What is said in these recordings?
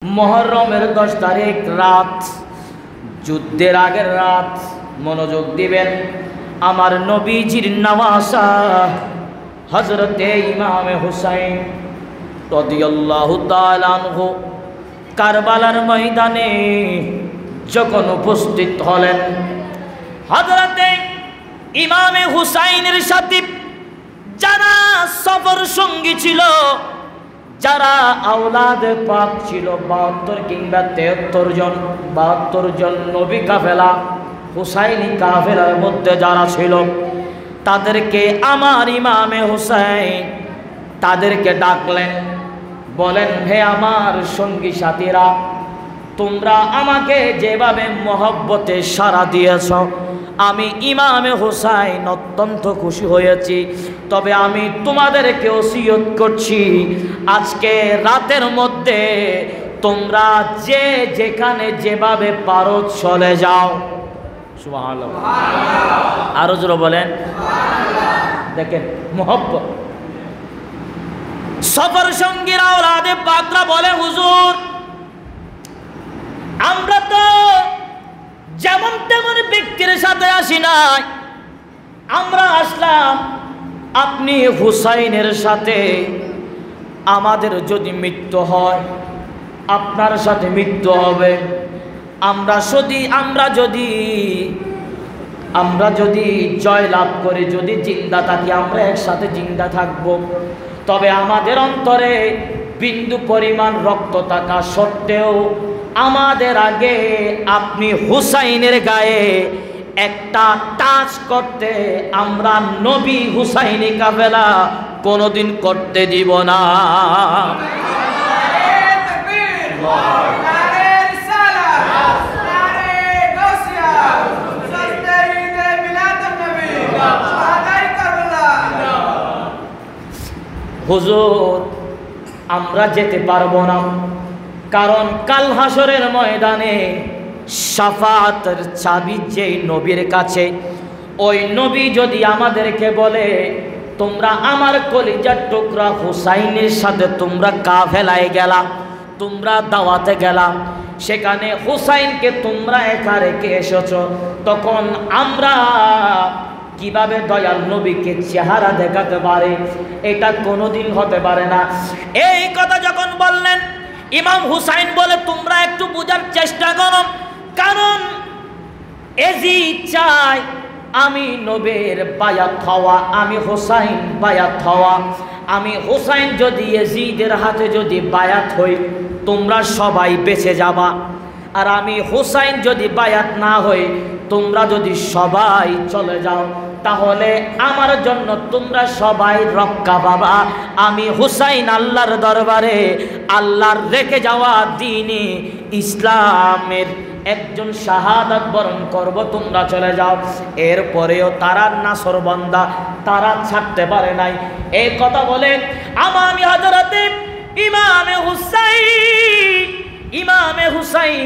মুহররমের 10 তারিখ রাত, যুদ্ধের আগের রাত। মনোযোগ দিবেন। আমার নবীজির নওয়াসা হযরতে ইমামে হুসাইন রাদিয়াল্লাহু তাআলা আনহু কারবালার ময়দানে যখন উপস্থিত হলেন, হযরতে ইমামে হুসাইনের সাথে যারা সফর সঙ্গী ছিল, যারা আওলাদে পাক ছিল 72 কিংবা 73 জন নবী কাফেলা, হুসাইনি কাফেলার মধ্যে যারা ছিল, তাদেরকে আমার ইমামে হুসাইন তাদেরকে ডাকলেন। বলেন, হে আমার সঙ্গী সাথীরা, তোমরা আমাকে যেভাবে মহব্বতে সাড়া দিয়েছ, আমি ইমামে হুসাইন অত্যন্ত খুশি হয়েছি। তবে আমি তোমাদেরকে ওসিয়ত করছি, আজকে রাতের মধ্যে তোমরা যে যেখানে যেভাবে পারো চলে যাও। সুবহানাল্লাহ। আরো জোরে বলেন। দেখেন মহব্বত। সফর সঙ্গীরা আওলাদে পাকরা বলে, হুজুর আমরা তো যেমন তেমন ব্যক্তির সাথে আসি নাই, আমরা আসলাম আপনি হুসাইনের সাথে। আমাদের যদি মৃত্যু হয় আপনার সাথে মৃত্যু হবে। আমরা যদি জয় লাভ করে যদি জিন্দা থাকি, আমরা একসাথে জিন্দা থাকব। তবে আমাদের অন্তরে বিন্দু পরিমাণ রক্ত থাকা সত্ত্বেও আমাদের আগে আপনি হুসাইনের গায়ে একটা টাচ করতে আমরা নবী হুসাইনি কাফেলা কোনোদিন করতে দিব না। হুজুর আমরা যেতে পারবো না, কারণ কাল হাসরের ময়দানে শাফাআতের চাবি যেই নবীর কাছে, ওই নবী যদি আমাদেরকে বলে তোমরা আমার কলিজার টুকরা হুসাইনের সাথে তোমরা কাফেলায় গেলা, তোমরা দাওয়াতে গেলা, সেখানে হুসাইনকে তোমরা একা রেখে এসেছো, তখন আমরা কিভাবে দয়াল নবীকে চেহারা দেখাতে পারে? এটা কোনোদিন হতে পারে না। এই কথা যখন বললেন, ইমাম হুসাইন বলে তোমরা একটু বোঝার চেষ্টা করো, কারণ এজিদ চাই আমি নবীর বায়াত হওয়া, আমি হুসাইন বায়াত হওয়া। আমি হুসাইন যদি এজিদের হাতে যদি বায়াত হই, তোমরা সবাই বেঁচে যাবা। আর আমি হুসাইন যদি বায়াত না হই, তোমরা যদি সবাই চলে যাও, তাহলে আমার জন্য তোমরা সবাই রক্ষা পাবা। আমি হুসাইন আল্লাহর দরবারে আল্লাহর রেখে যাওয়া দ্বীনে ইসলামের একজন শাহাদাত বরণ করব, তোমরা চলে যাও। এরপরেও তারা নাসরবান্দা, তারা ছাড়তে পারে নাই। এই কথা বলে আমি হযরতে ইমামে হুসাইন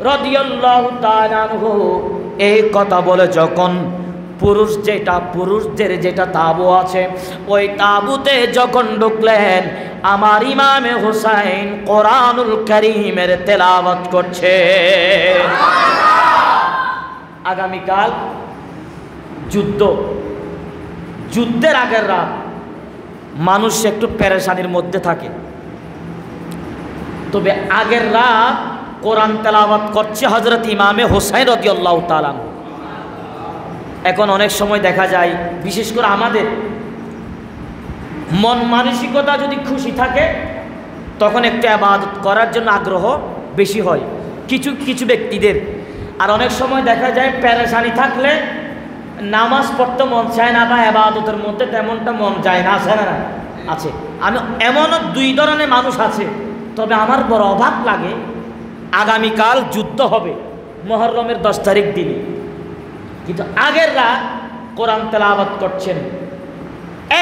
রাদিয়াল্লাহু তাআলা আনহু এই কথা বলে যখন পুরুষদের যেটা তাবু আছে, ওই তাবুতে যখন ঢুকলেন, আমার ইমামে হুসাইন কোরআনুল কারীমের তেলাওয়াত করছে। আগামীকাল যুদ্ধের আগের রাত, মানুষ একটু পেরেশানির মধ্যে থাকে, তবে আগের রাত কোরআন তেলাওয়াত করছে হযরত ইমামে হুসাইন রাদিয়াল্লাহু তাআলা। এখন অনেক সময় দেখা যায়, বিশেষ করে আমাদের মন মানসিকতা যদি খুশি থাকে, তখন একটু ইবাদত করার জন্য আগ্রহ বেশি হয় কিছু ব্যক্তিদের। আর অনেক সময় দেখা যায় পেরেশানি থাকলে নামাজ পড়তে মন চায় না, বা ইবাদতের মধ্যে তেমনটা মন যায় না। আছে না? আছে। আমি এমনও 2 ধরনের মানুষ আছে। তবে আমার বড় অবাক লাগে, আগামীকাল যুদ্ধ হবে মুহররমের 10 তারিখ দিনে, কিন্তু আগের রাত কোরআন তেলাওয়াত করছেন।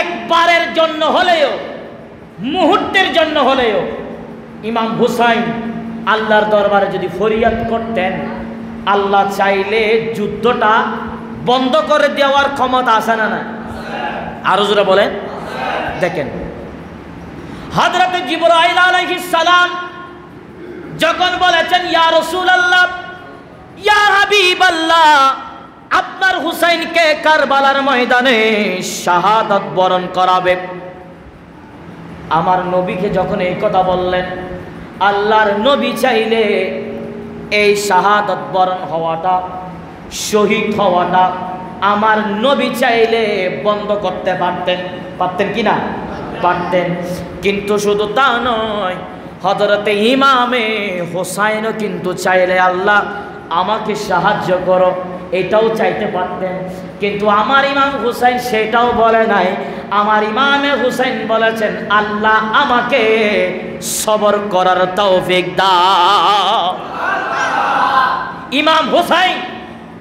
একবারের জন্য হলেও, মুহূর্তের জন্য হলেও ইমাম হুসাইন আল্লাহর দরবারে যদি ফরিয়াদ করতেন, আল্লাহ চাইলে যুদ্ধটা বন্ধ করে দেওয়ার ক্ষমতা আছে না? না? আরো জোরে বলেন। দেখেন হযরত জিবরাইল আলাইহিস সালাম যখন বলেছেন ইয়া রাসূলুল্লাহ, ইয়া হাবিবাল্লাহ, আপনার হুসাইনকে কারবালার ময়দানে শাহাদাত বরণ করাবে। আমার নবীকে যখন এই কথা বললেন, আল্লাহর নবী চাইলে এই শাহাদাত বরণ হওয়াটা, শহীদ হওয়াটা আমার নবী চাইলে বন্ধ করতে পারতেন কি না? পারতেন। কিন্তু শুধু তা নয়, হযরতে ইমামে হোসাইনও কিন্তু চাইলে আল্লাহ আমাকে সাহায্য করো এটাও চাইতে পারতেন। কিন্তু আমার ইমাম হুসাইন সেটাও বলে নাই। আমার ইমামে হুসাইন বলেছেন, আল্লাহ আমাকে সবর করার তৌফিক দাও। ইমাম হুসাইন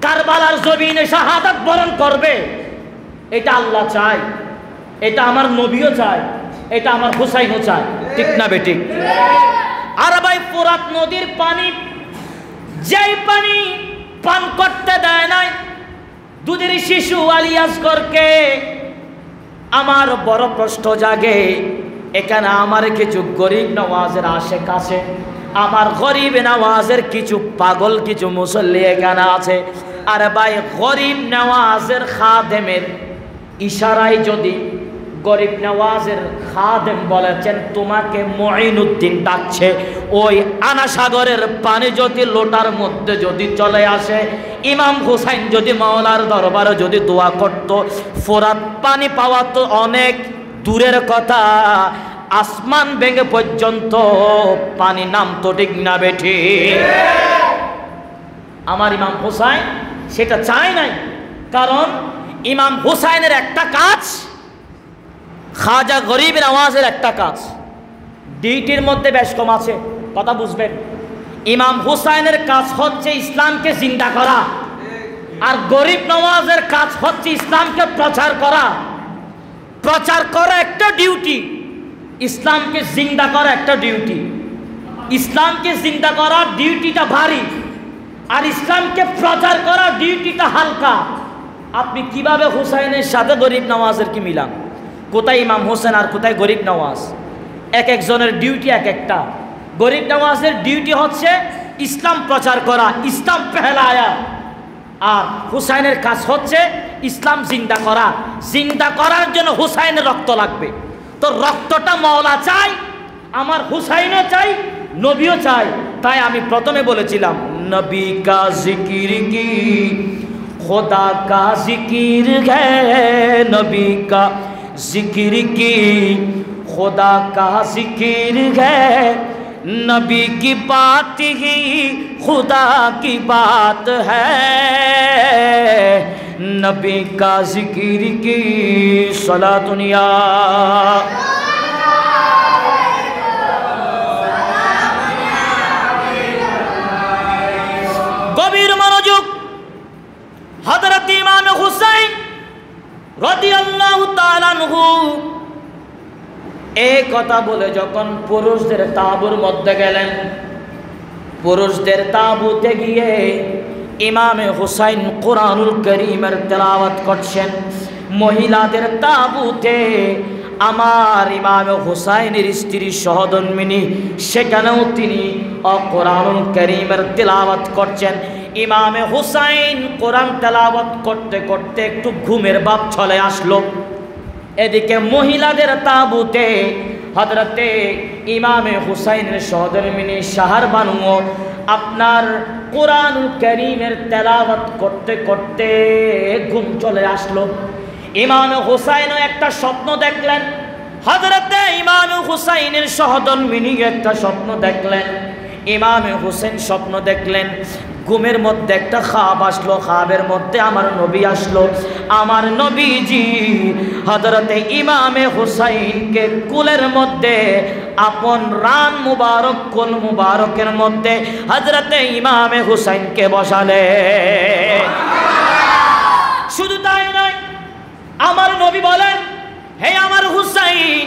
কারবালার জমিনে শাহাদাত বরণ করবে, এটা আল্লাহ চায়, এটা আমার নবীও চায়, এটা আমার হুসাইনও চায়। ঠিক না বেঠিক? আর ভাই, ফোরাত নদীর পানি, যেই পানি পান করতে দেয় নাই দুধের শিশু আলী আসগরকে, আমার বড় প্রশ্ন জাগে, এখানে আমার কিছু গরিব নওয়াজের আশেক আছে, আমার গরিব নওয়াজের কিছু পাগল কিছু মুসল্লি এখানে আছে। আর ভাই, গরিব নওয়াজের খাদেমের ইশারায় যদি গরিব নওয়াজের খাদেম বলেছেন তোমাকে মুঈনুদ্দিন ডাকছে, ওই আনাসাগরের পানি যদি লোটার মধ্যে যদি চলে আসে, ইমাম হুসাইন যদি মাওলার দরবারে যদি দোয়া করত, ফোরাত পানি পাওয়া তো অনেক দূরের কথা, আসমান ভেঙে পর্যন্ত পানি নামতো। ঠিক না বেঠি? আমার ইমাম হুসাইন সেটা চায় নাই, কারণ ইমাম হুসাইনের একটা কাজ, খাজা গরিব নওয়াজের একটা কাজ, ডিউটির মধ্যে বেশ কম আছে, কথা বুঝবেন। ইমাম হুসাইনের কাজ হচ্ছে ইসলামকে জিন্দা করা, আর গরিব নওয়াজের কাজ হচ্ছে ইসলামকে প্রচার করা। প্রচার করা একটা ডিউটি, ইসলামকে জিন্দা করা একটা ডিউটি। ইসলামকে জিন্দা করার ডিউটিটা ভারী, আর ইসলামকে প্রচার করার ডিউটিটা হালকা। আপনি কিভাবে হুসাইনের সাথে গরিব নওয়াজের কি মিলান? কোথায় ইমাম হোসেন আর কোথায় গরিব নওয়াজ? এক একজনের ডিউটি এক একটা। গরিব নওয়াজের ডিউটি হচ্ছে ইসলাম প্রচার করা, ইসলাম ফেলায়া, আর হুসাইনের কাজ হচ্ছে ইসলাম জিন্দা করা। জিন্দা করার জন্য হুসাইনের রক্ত লাগবে, তো রক্তটা মাওলা চাই, আমার হুসাইনও চাই, নবীও চাই। তাই আমি প্রথমে বলেছিলাম, নবী কা জিকির কি খোদা কা জিকির হ্যায়, নবী কা जिक्र की खुदा का जिक्र है, नबी की बात ही खुदा की बात है, नबी का जिक्र की सलात दुनिया। गभीर मनोयोग, हजरत इमाम हुसैन রাদিয়াল্লাহু তাআলা আনহু এই কথা বলে যখন পুরুষদের তাঁবুর মধ্যে গেলেন, পুরুষদের তাঁবুতে গিয়ে ইমামে হুসাইন কুরআনুল কারীমের তেলাওয়াত করছেন। মহিলাদের তাঁবুতে আমার ইমামে হুসাইনের স্ত্রী সহধর্মিণী, সেখানেও তিনি কুরআনুল কারীমের তেলাওয়াত করছেন। ইমামে হুসাইন কোরআন তেলাওয়াত করতে করতে একটু ঘুমের ভাব চলে আসলো। এদিকে মহিলাদের তাঁবুতে হযরতে ইমামে হুসাইনের সহধর্মিণী শাহার বানুও আপনার কোরআনুল কারীমের তেলাওয়াত করতে করতে ঘুম চলে আসলো। ইমামে হুসাইনও একটা স্বপ্ন দেখলেন, হযরতে ইমামে হুসাইনের সহধর্মিণী একটা স্বপ্ন দেখলেন। ইমামে হুসেন স্বপ্ন দেখলেন, ঘুমের মধ্যে একটা খাব আসলো, খাবের মধ্যে আমার নবী আসলো। আমার নবীজি হযরতে ইমামে হুসাইনকে কুলের মধ্যে আপন রান মুবারক, কুল মুবারকের মধ্যে হযরতে ইমামে হুসাইনকে বসালে। শুধু তাই নয়, আমার নবী বলেন, হে আমার হুসাইন,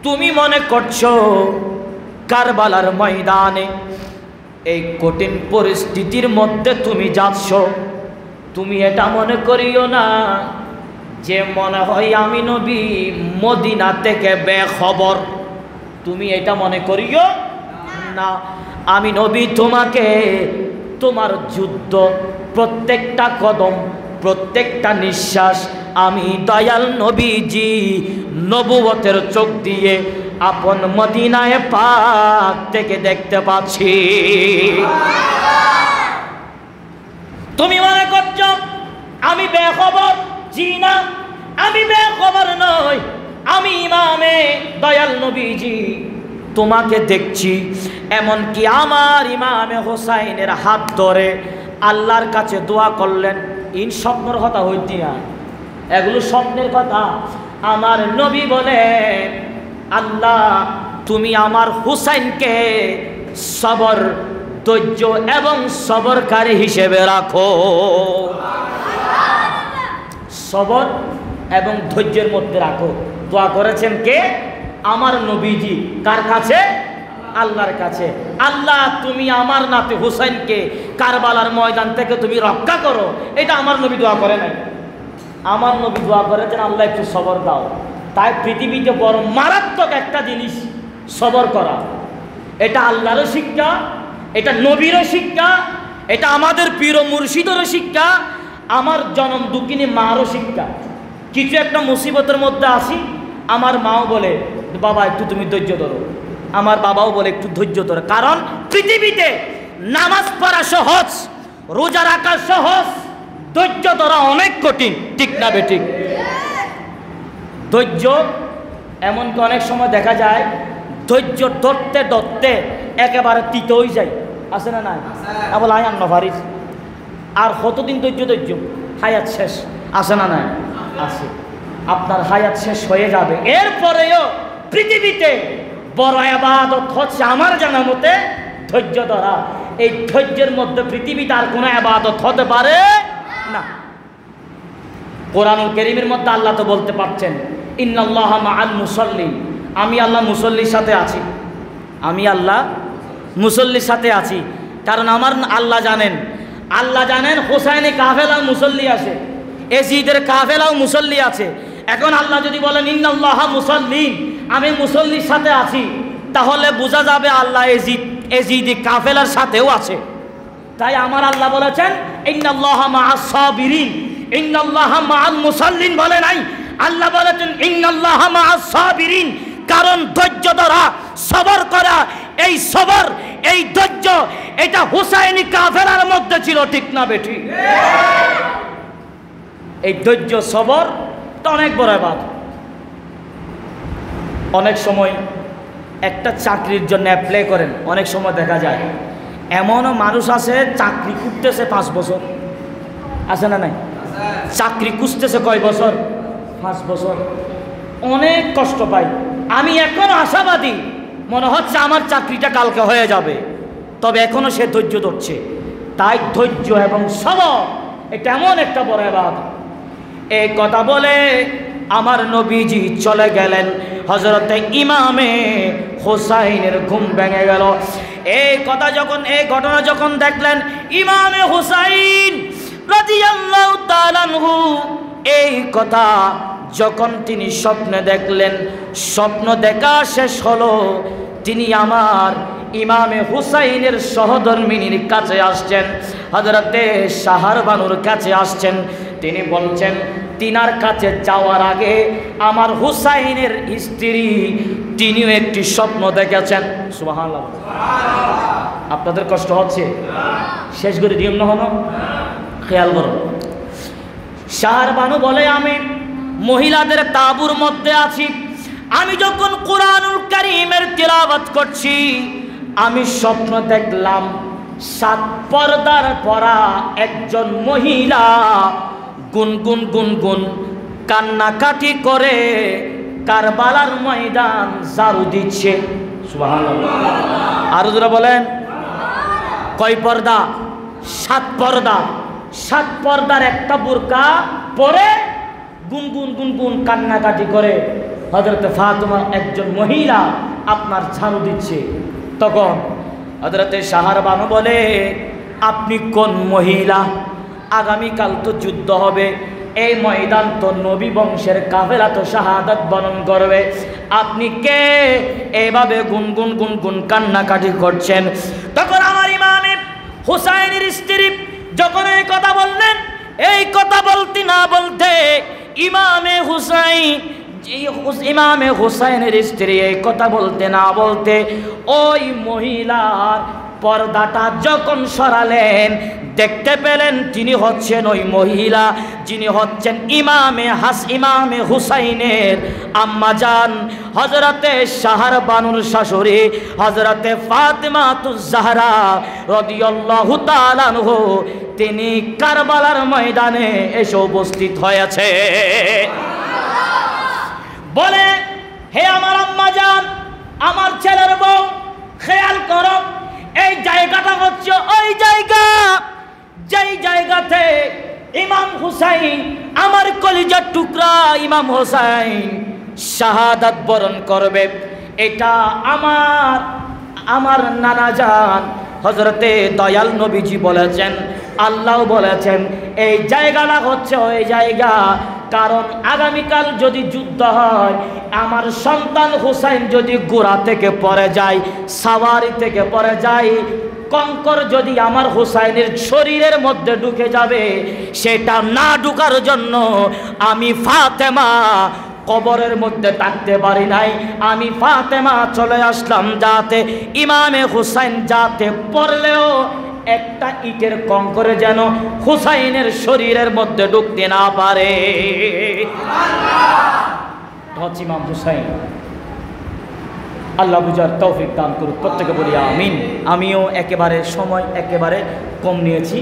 তুমি মনে করছো কারবালার ময়দানে এই কঠিন পরিস্থিতির মধ্যে তুমি যাচ্ছ, তুমি এটা মনে করিও না যে মনে হয় আমি নবী মদিনা থেকে বেখবর, তুমি এটা মনে করিও না। আমি নবী তোমাকে তোমার যুদ্ধ, প্রত্যেকটা কদম, প্রত্যেকটা নিঃশ্বাস আমি দয়াল নবীজি নবুয়তের চোখ দিয়ে আপন মদিনায় পাক থেকে দেখতে পাচ্ছি। তুমি মনে করছ আমি বেখবর? জি না, আমি বেখবর নই। আমি ইমামে দয়াল নবীজি তোমাকে দেখছি। এমনকি আমার ইমামে হোসাইনের হাত ধরে আল্লাহর কাছে দোয়া করলেন। ইন স্বপ্নের কথা হইতে না, এগুলো স্বপ্নের কথা। আমার নবী বলেন, আল্লাহ তুমি আমার হুসাইনকে সবর, ধৈর্য এবং সবরকারী হিসেবে রাখো। সবর এবং ধৈর্যের মধ্যে রাখো। দোয়া করেছেন কে? আমার নবীজি। কার কাছে? আল্লাহর কাছে। আল্লাহ তুমি আমার নাতি হুসাইনকে কারবালার ময়দান থেকে তুমি রক্ষা করো। এটা আমার নবী দোয়া করে নাই, আমার নবী দোয়া করেছেন আল্লাহ একটু সবর দাও। তাই পৃথিবীতে বড় মারাত্মক একটা জিনিস সবর করা। এটা আল্লাহরও শিক্ষা, এটা নবীরও শিক্ষা, এটা আমাদের পীর মুর্শিদেরও শিক্ষা, আমার জনম দুঃখিনী মারও শিক্ষা। কিছু একটা মুসিবতের মধ্যে আসি, আমার মাও বলে বাবা একটু তুমি ধৈর্য ধরো, আমার বাবাও বলে একটু ধৈর্য ধরো। কারণ পৃথিবীতে নামাজ পড়া সহজ, রোজা রাখা সহজ, ধৈর্য ধরা অনেক কঠিন। ঠিক না বেঠিক? ধৈর্য এমনকি অনেক সময় দেখা যায় ধৈর্য ধরতে ধরতে একেবারে তিত হয়ে যায়। আছে না নাই? বলে আই আন্ন পারিস, আর কতদিন ধৈর্য ধৈর্য, হায়াত শেষ। আছে না নাই? আছে। আপনার হায়াত শেষ হয়ে যাবে, এরপরেও পৃথিবীতে বড় ইবাদত হচ্ছে আমার জানা মতে ধৈর্য ধরা। এই ধৈর্যের মধ্যে পৃথিবীতে আর কোনো ইবাদত হতে পারে না। কোরআনুল কারীমের মধ্যে আল্লাহ তো বলতে পারছেন, ইন্নাল্লাহা মাআল মুসাল্লিন, আমি আল্লাহ মুসল্লির সাথে আছি। আমি আল্লাহ মুসল্লির সাথে আছি। কারণ আমার আল্লাহ জানেন, আল্লাহ জানেন হোসাইনি কাফেলাও মুসল্লি আছে, এজিদের কাফেলাও মুসল্লি আছে। এখন আল্লাহ যদি বলেন ইন্নাল্লাহা মুসাল্লিন, আমি মুসল্লির সাথে আছি, তাহলে বোঝা যাবে আল্লাহ এজিদি কাফেলার সাথেও আছে। তাই আমার আল্লাহ বলেছেন ইন্নাল্লাহা মাআস সাবিরিন, ইন্নাল্লাহা মাআল মুসাল্লিন বলে নাই, আল্লাহ বলেছেন ইন্নাল্লাহা মাআস সাবিরিন। কারণ ধৈর্য ধরা, সবর করা, এই সবর, এই ধৈর্য, এটা হুসাইনি কাফেলার মধ্যে ছিল। ঠিক না বেঠি? এই ধৈর্য সবর তো অনেক বড় ইবাদত। অনেক সময় একটা চাকরির জন্য অ্যাপ্লাই করেন, অনেক সময় দেখা যায় এমনও মানুষ আছে চাকরি খুঁজতেছে 5 বছর। আছে না নাই? চাকরি খুঁজতেছে কয় বছর? 5 বছর। অনেক কষ্ট পাই। আমি এখনো আশাবাদী, মনে হচ্ছে আমার চাকরিটা কালকে হয়ে যাবে, তবে এখনো সে ধৈর্য ধরছে। তাই ধৈর্য এবং সবর এটা এমন একটা বড় ইবাদত। এই কথা বলে আমার নবীজি চলে গেলেন। হযরতে ইমামে হোসাইনের ঘুম ভেঙে গেল। এই ঘটনা যখন দেখলেন ইমামে হোসাইন রাদিয়াল্লাহু তাআলা আনহু, এই কথা যখন তিনি স্বপ্নে দেখলেন, স্বপ্ন দেখা শেষ হলো, তিনি আমার ইমামে হুসাইনের সহধর্মিনীর কাছে আসছেন, হযরতে শাহর বানুর কাছে আসছেন। তিনি বলছেন তিনার কাছে যাওয়ার আগে আমার হুসাইনের স্ত্রী তিনিও একটি স্বপ্ন দেখেছেন। সুবহানাল্লাহ। আপনাদের কষ্ট হচ্ছে? শেষ করে দিও না হলো, খেয়াল করো। শাহর বানু বলে আমি মহিলাদের তাঁবুর মধ্যে আছি, আমি যখন কোরআনুল কারীমের তিলাওয়াত করছি, আমি স্বপ্ন দেখলাম 7 পর্দার পরা একজন মহিলা গুনগুন গুনগুন কান্নাকাটি করে কারবালার ময়দান ঝাড়ু দিচ্ছে। সুবহানাল্লাহ। আরো জোরে বলেন। কয় পর্দা? 7 পর্দা। 7 পর্দার একটা বুরকা পরে গুনগুন গুনগুন কান্নাকাটি করে হযরতে ফাতেমা একজন মহিলা আপনার ঝাড়ু দিচ্ছে। তখন হযরতে শাহর বানু বলে আপনি কোন মহিলা? আগামীকাল তো যুদ্ধ হবে, এই ময়দান তো নবী বংশের কাফেলা তো শাহাদাত বরণ করবে, আপনি কে এভাবে গুনগুন গুনগুন কান্নাকাটি করছেন? তখন আমার ইমামে হুসাইনের স্ত্রী যখন এই কথা বললেন, এই কথা বলতে না বলতে ইমামে হুসাইনের স্ত্রী এই কথা বলতে না বলতে ওই মহিলার পর্দাটা যখন সরালেন, দেখতে পেলেন তিনি হচ্ছেন ওই মহিলা যিনি হচ্ছেন ইমামে হুসাইনের আম্মাজান হযরতে শাহর বানুর শাশুড়ি হযরতে ফাতেমাতুজ জাহরা রাদিয়াল্লাহু তাআলা আনহু। তিনি কারবালার ময়দানে এসে উপস্থিত হয়েছে। বলে, হে আমার আম্মাজান, আমার ছেলের বউ, খেয়াল করো এই জায়গাটা হচ্ছে ওই জায়গা যেই জায়গাতে ইমাম হুসাইন, আমার কলিজার টুকরা ইমাম হুসাইন শাহাদাত বরণ করবে। এটা আমার নানাজান হযরতে দয়াল নবীজি বলেছেন, আল্লাহ বলেছেন এই জায়গাটা হচ্ছে ওই জায়গা। কারণ আগামীকাল যদি যুদ্ধ হয়, আমার সন্তান হুসাইন যদি ঘোড়া থেকে পড়ে যায়, সাওয়ারি থেকে পড়ে যায়, কঙ্কর যদি আমার হুসাইনের শরীরের মধ্যে ঢুকে যাবে, সেটা না ঢুকার জন্য আমি ফাতেমা কবরের মধ্যে থাকতে পারি নাই। আমি ফাতেমা চলে আসলাম যাতে ইমামে হুসাইন যাতে পড়লেও একটা ইটের কঙ্করে যেন হুসাইনের শরীরের মধ্যে ঢুকতে না পারে। ইমাম হুসাইন, আল্লাহ বুঝার তৌফিক দান করুক, প্রত্যেকে বলি আমিন। আমিও একেবারে সময় একেবারে কম নিয়েছি,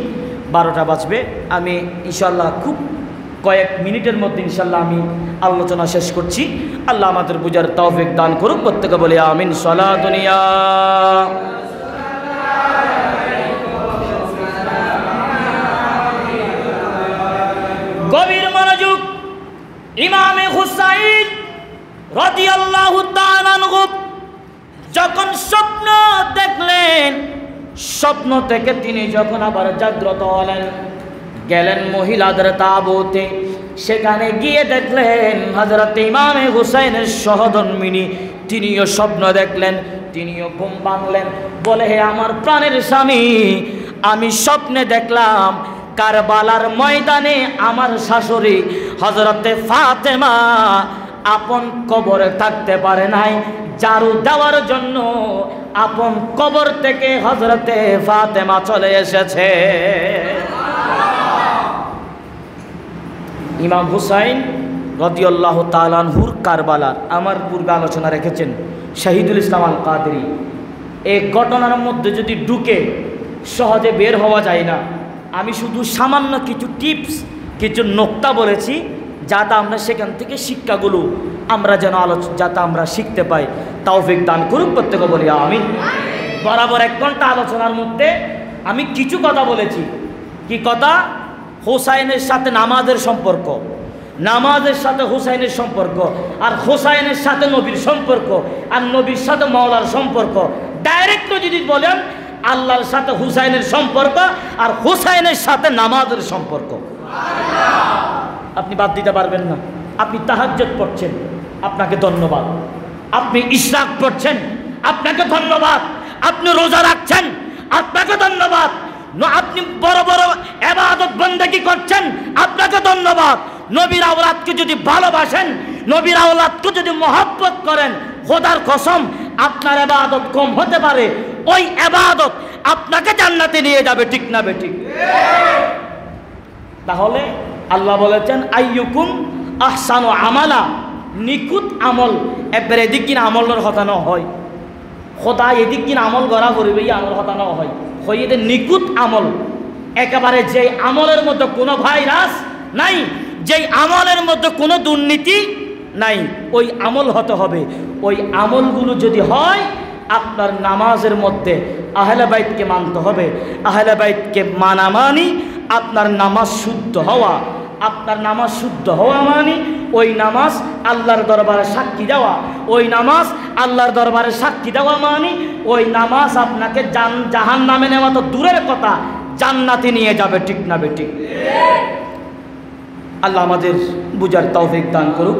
12টা বাজবে। আমি ইনশাল্লাহ খুব কয়েক মিনিটের মধ্যে ইনশাল্লাহ আমি আলোচনা শেষ করছি। আল্লাহ আমাদের বুঝার তৌফিক দান করুক, প্রত্যেকে বলি আমিন। সালাত দুনিয়া গভীর মনোযোগ। ইমামে হুসাইন রাদিয়াল্লাহু তাআলা আনহু যখন স্বপ্ন দেখলেন, স্বপ্ন থেকে তিনি যখন আবার জাগ্রত হলেন, গেলেন মহিলাদের তাঁবুতে। সেখানে গিয়ে দেখলেন হযরত ইমামে হুসাইনের সহধর্মিণী, তিনিও স্বপ্ন দেখলেন, তিনিও ঘুম ভাঙলেন। বলে, হে আমার প্রাণের স্বামী, আমি স্বপ্নে দেখলাম কারবালার ময়দানে আমার শাশুড়ি হযরতে ফাতেমা আপন কবরে থাকতে পারে নাই, ঝাড়ু দেওয়ার জন্য আপন কবর থেকে হযরতে ফাতেমা চলে এসেছে। ইমাম হুসাইন রাদিয়াল্লাহু তাআলা আনহুর কারবালার আমার পূর্বে আলোচনা রেখেছেন শহীদুল ইসলাম আল কাদেরী। এই ঘটনার মধ্যে যদি ঢুকে সহজে বের হওয়া যায় না। আমি শুধু সামান্য কিছু টিপস, কিছু নোক্তা বলেছি, যাতে আমরা সেখান থেকে শিক্ষাগুলো আমরা যেন যাতে আমরা শিখতে পাই। তৌফিক দান করুক, প্রত্যেকে বলি আমিন। বরাবর 1 ঘন্টা আলোচনার মধ্যে আমি কিছু কথা বলেছি। কি কথা? হুসাইনের সাথে নামাজের সম্পর্ক, নামাজের সাথে হুসাইনের সম্পর্ক, আর হুসাইনের সাথে নবীর সম্পর্ক, আর নবীর সাথে মাওলার সম্পর্ক। ডাইরেক্ট যদি বলেন আল্লাহর সাথে হুসাইনের সম্পর্ক, আর হুসাইনের সাথে নামাজের সম্পর্ক। আপনি বাদ দিতে পারবেন না। আপনি তাহাজ্জুদ পড়ছেন, আপনাকে ধন্যবাদ। আপনি ইশরাক পড়ছেন, আপনাকে ধন্যবাদ। আপনি রোজা রাখছেন, আপনাকে ধন্যবাদ। আপনি বড় বড় ইবাদত বন্দেগী করছেন, আপনাকে ধন্যবাদ। নবীর আওলাদকে যদি ভালোবাসেন, নবীর আওলাদকে যদি মহব্বত করেন, খোদার কসম আপনার ইবাদত কম হতে পারে, ওই ইবাদত আপনাকে জান্নাতে নিয়ে যাবে। ঠিক না বেঠিক? তাহলে আল্লাহ বলেছেন আইয়ুকুম আহসানু আমালা, নিকুত আমল। একবার এদিক কিনা আমলের হতানো হয়, খোদা এদিক কিনা আমল গড়া করবে, এই আমল হতানো হয় হইতে নিকুত আমল। একেবারে যে আমলের মধ্যে কোনো ভাইরাস নাই, যেই আমলের মধ্যে কোনো দুর্নীতি নাই, ওই আমল হতে হবে। ওই আমলগুলো যদি হয়, আপনার নামাজের মধ্যে আহলে বাইতকে মানতে হবে। আহলে বাইতকে মানা মানি আপনার নামাজ শুদ্ধ হওয়া। আপনার নামাজ শুদ্ধ হওয়া মানে ওই নামাজ আল্লাহর দরবারে সাক্ষী দেওয়া। ওই নামাজ আল্লাহর দরবারে সাক্ষী দেওয়া মানে ওই নামাজ আপনাকে জাহান্নামে নেওয়া তো দূরের কথা, জান্নাতে নিয়ে যাবে। ঠিক না বেঠিক? আল্লাহ আমাদের বুঝার তৌফিক দান করুক।